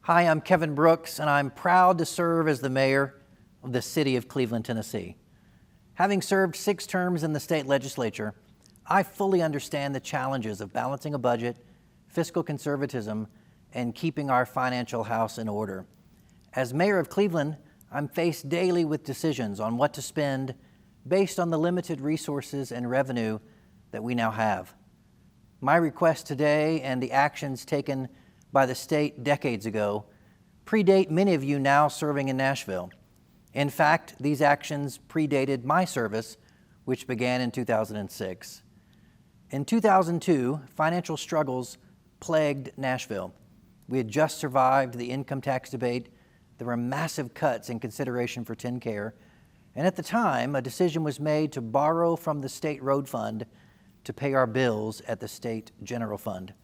Hi, I'm Kevin Brooks, and I'm proud to serve as the mayor of the city of Cleveland, Tennessee. Having served 6 terms in the state legislature, I fully understand the challenges of balancing a budget, fiscal conservatism, and keeping our financial house in order. As mayor of Cleveland, I'm faced daily with decisions on what to spend based on the limited resources and revenue that we now have. My request today and the actions taken by the state decades ago predate many of you now serving in Nashville. In fact, these actions predated my service, which began in 2006. In 2002, financial struggles plagued Nashville. We had just survived the income tax debate. There were massive cuts in consideration for TennCare, and at the time, a decision was made to borrow from the state road fund to pay our bills at the state general fund.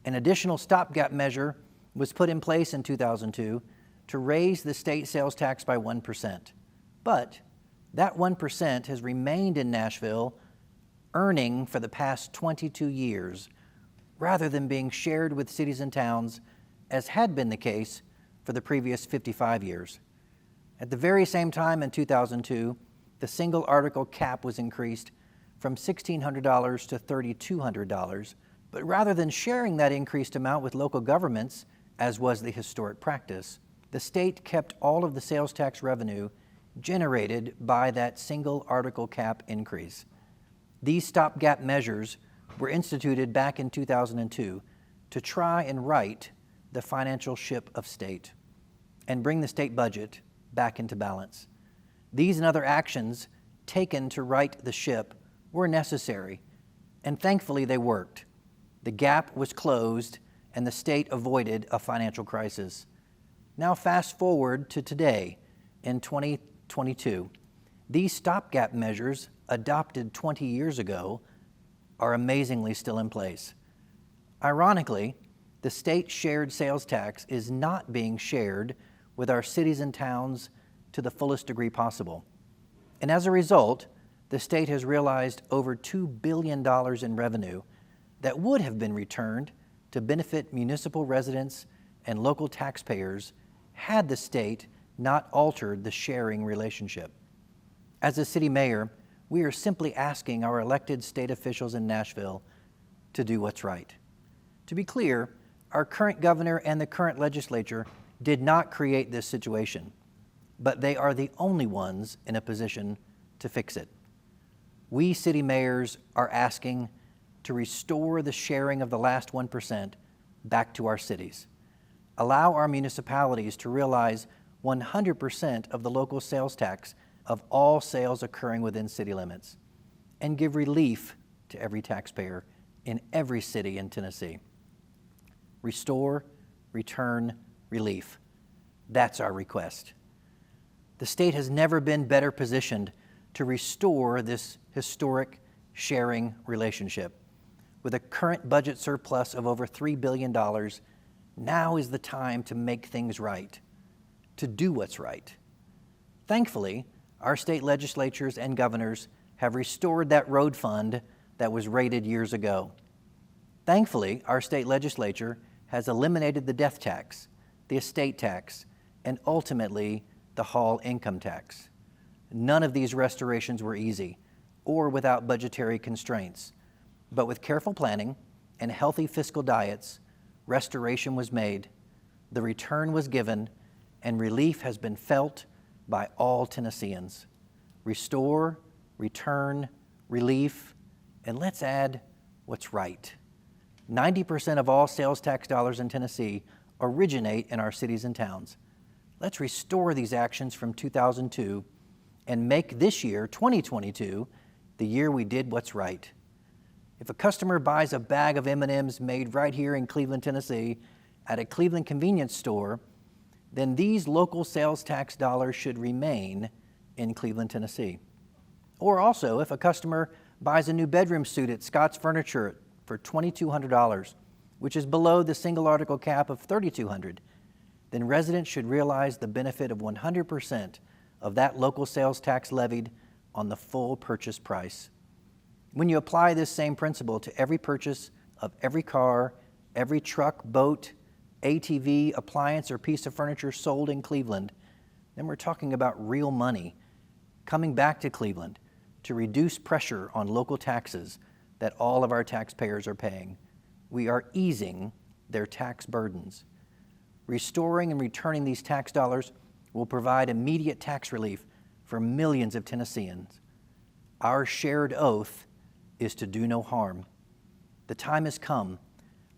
An additional stopgap measure was put in place in 2002 to raise the state sales tax by 1%. But that 1% has remained in Nashville, earning for the past 22 years, rather than being shared with cities and towns, as had been the case for the previous 55 years. At the very same time in 2002, the single article cap was increased from $1,600 to $3,200, but rather than sharing that increased amount with local governments, as was the historic practice, the state kept all of the sales tax revenue generated by that single article cap increase. These stopgap measures were instituted back in 2002 to try and right the financial ship of state and bring the state budget back into balance. These and other actions taken to right the ship were necessary, and thankfully they worked. The gap was closed and the state avoided a financial crisis. Now fast forward to today in 2022. These stopgap measures adopted 20 years ago are amazingly still in place. Ironically, the state shared sales tax is not being shared with our cities and towns to the fullest degree possible. And as a result, the state has realized over $2 billion in revenue that would have been returned to benefit municipal residents and local taxpayers had the state not altered the sharing relationship. As a city mayor, we are simply asking our elected state officials in Nashville to do what's right. To be clear, our current governor and the current legislature did not create this situation, but they are the only ones in a position to fix it. We city mayors are asking to restore the sharing of the last 1% back to our cities. Allow our municipalities to realize 100% of the local sales tax of all sales occurring within city limits, and give relief to every taxpayer in every city in Tennessee. Restore, return, relief. That's our request. The state has never been better positioned to restore this historic sharing relationship. With a current budget surplus of over $3 billion, now is the time to make things right, to do what's right. Thankfully, our state legislatures and governors have restored that road fund that was raided years ago. Thankfully, our state legislature has eliminated the death tax, the estate tax, and ultimately the Hall income tax. None of these restorations were easy or without budgetary constraints. But with careful planning and healthy fiscal diets, restoration was made, the return was given, and relief has been felt by all Tennesseans. Restore, return, relief, and let's add what's right. 90% of all sales tax dollars in Tennessee originate in our cities and towns. Let's restore these actions from 2002 and make this year, 2022, the year we did what's right. If a customer buys a bag of M&Ms made right here in Cleveland, Tennessee, at a Cleveland convenience store, then these local sales tax dollars should remain in Cleveland, Tennessee. Or also, if a customer buys a new bedroom suit at Scott's Furniture for $2,200, which is below the single article cap of $3,200, then residents should realize the benefit of 100% of that local sales tax levied on the full purchase price. When you apply this same principle to every purchase of every car, every truck, boat, ATV, appliance, or piece of furniture sold in Cleveland, then we're talking about real money coming back to Cleveland to reduce pressure on local taxes that all of our taxpayers are paying. We are easing their tax burdens. Restoring and returning these tax dollars will provide immediate tax relief for millions of Tennesseans. Our shared oath is to do no harm. The time has come.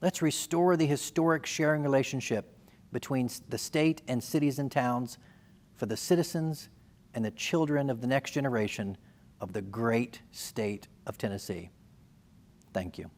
Let's restore the historic sharing relationship between the state and cities and towns for the citizens and the children of the next generation of the great state of Tennessee. Thank you.